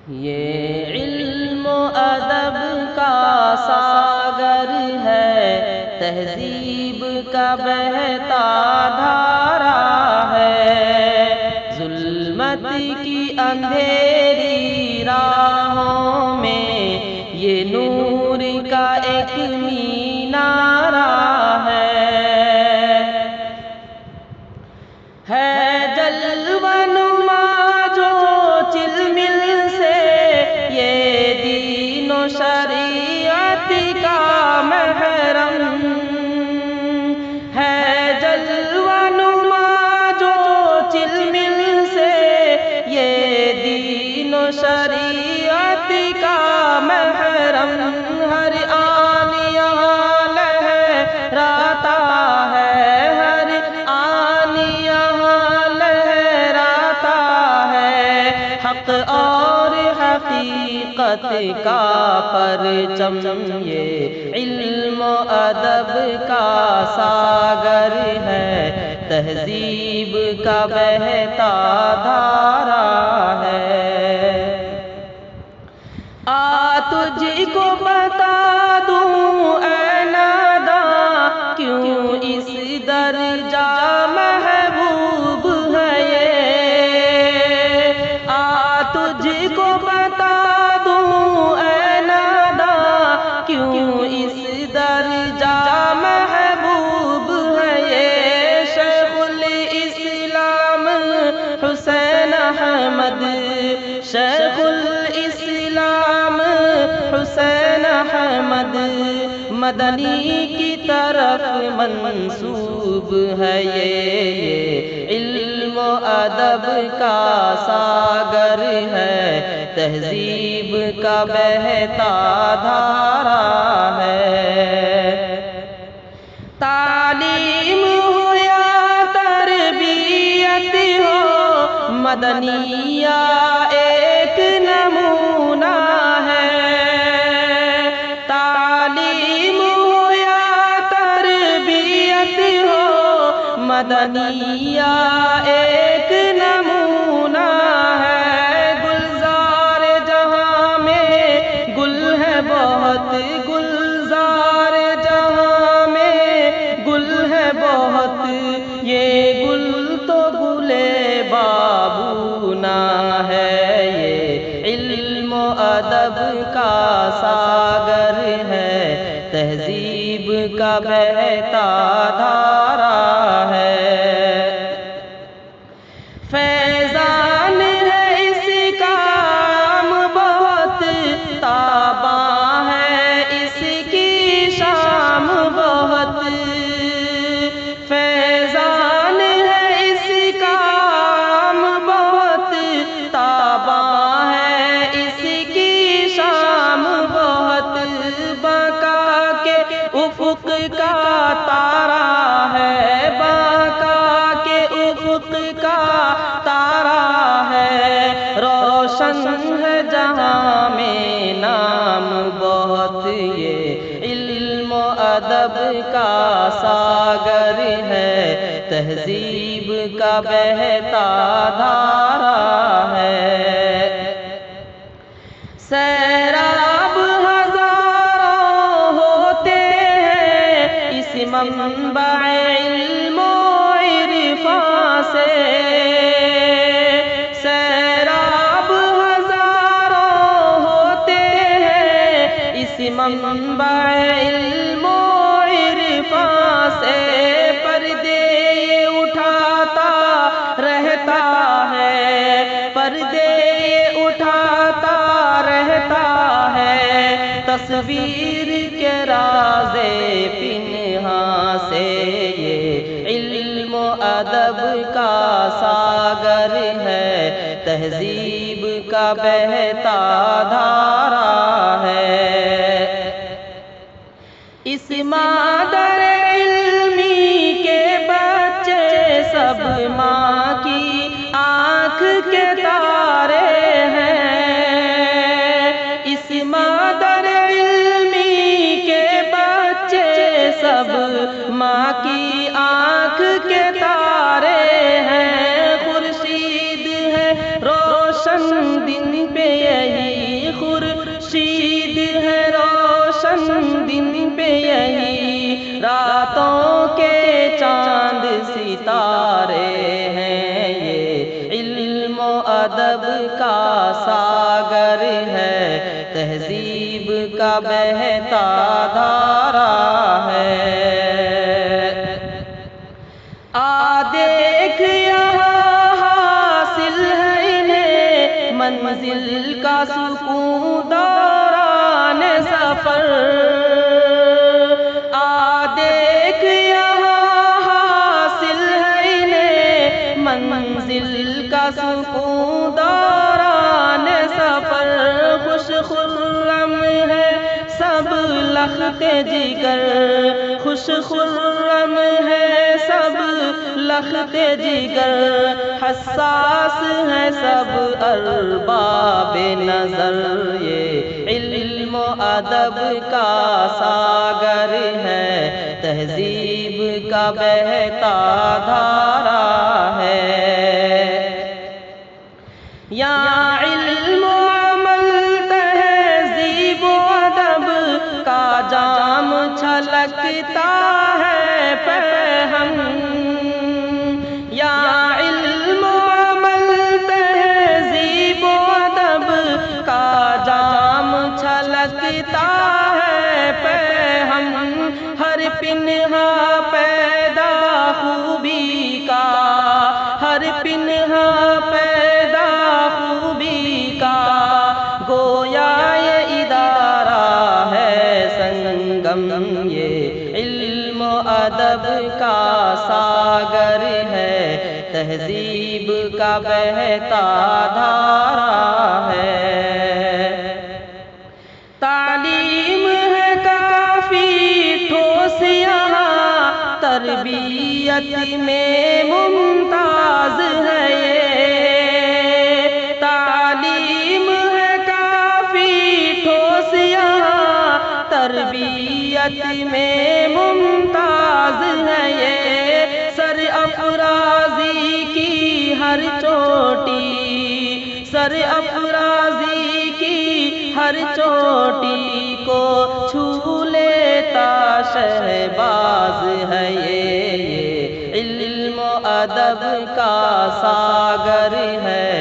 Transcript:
یہ علم و ادب کا ساگر ہے، تہذیب کا بہتا دھارا ہے، ظلمت کی اندھیری راہوں میں یہ نور کا ایک مینارہ ہے جلوہ نما جو چلمل سے یہ دین و شریعت کا محرم ہے، جلوہ نما جو چلمل سے یہ دین و شریعت کا محرم، ہر آن یہاں لہراتا ہے، ہر آن یہاں لہراتا ہے، حق اور حقیقت کا پرچم، یہ علم و ادب کا ساگر ہے، تہذیب کا بہتا دھارا ہے۔ تجھ کو بتا دوں اے ناداں، کیوں اس درجہ محبوب ہے یہ، تجھ کو بتا دوں اے ناداں، کیوں اس درجہ محبوب ہے یہ، شیخ الاسلام حسین احمد، شیخ الاسلام حسین احمد مدنی کی طرف منسوب ہے یہ علم و ادب کا ساگر ہے، تہذیب کا بہتا دھارا ہے۔ تعلیم ہو یا تربیت ہو، مدنیہ ایک نمونہ ہے، تعلیم ہو یا تربیت ہو، مدنیہ ایک نمونہ ہے، گلزار جہاں میں گل ہے بہت، گلزار جہاں میں گل ہے بہت، یہ گل تو گلے بابونا ہے، یہ علم و ادب کا ساگر ہے، تہذیب کا بہتا دھارا ہے۔ فیضان ہے اس کا عام بہت، تاباں ہے اس کی شام بہت، فیضان ہے اس کا عام بہت، تاباں ہے اس کی شام بہت، بقا کے افق کا تارا ہے، بقا کے افق کا تارا ہے، روشن ہے جہاں میں نام بہت، یہ علم و ادب کا ساگر ہے، تہذیب کا بہتا دھارا ہے۔ سیراب ہزاروں ہوتے ہیں اس منبع علم و عرفاں سے، سیراب ہزاروں ہوتے ہیں اس منبع علم و عرفاں سے، پردے اٹھاتا رہتا ہے، پردے اٹھاتا رہتا ہے، تصویر کے راز پنہاں سے، یہ علم و ادب کا ساگر ہے، تہذیب کا بہتا دھارا ہے۔ اس مادر علمی کے بچے سب ماں کی آنکھ کے تارے ہیں، اس مادر علمی کے بچے سب ماں کی آنکھ کے تارے ہیں، خورشید ہے روشن دن پہ یہی ادب کا ساگر ہے، تہذیب کا بہتا دھارا ہے۔ دیکھ یہاں حاصل ہے انہیں منزل کا سکون دوران سفر۔ دیکھ یہاں حاصل ہے انہیں منزل کا سکون دوران سفر۔ خوش خرم ہے سب لخت جگر، خوش خرم ہے سب لخت جگر، حساس ہے سب ارباب نظر۔ یہ علم و ادب کا ساگر ہے، تہذیب کا بہتا دھارا ہے۔ یہاں علم و عمل تہذیب و ادب کا جام چھلکتا ہے پہم۔ یہاں علم و عمل تہذیب و ادب کا جام چھلکتا ہے پہم۔ ہر پنہا پیدا خوبی کا، ہر پنہا پیدا خوبی کا، گویا یہ ادارہ ہے سنگم۔ یہ علم و ادب کا ساگر ہے، تہذیب کا بہتا دھارا ہے۔ تعلیم ہے کافی ٹھوس یہاں، تربیت میں ممتاز ہے یہ۔ تعلیم ہے کافی ٹھوس یہاں، تربیت میں ممتاز ہے یہ۔ سر افرازی کی ہر چوٹی، سر افرازی کی ہر چوٹی کو چھو لیتا شہباز ہے یہ۔ علم و ادب کا ساگر ہے،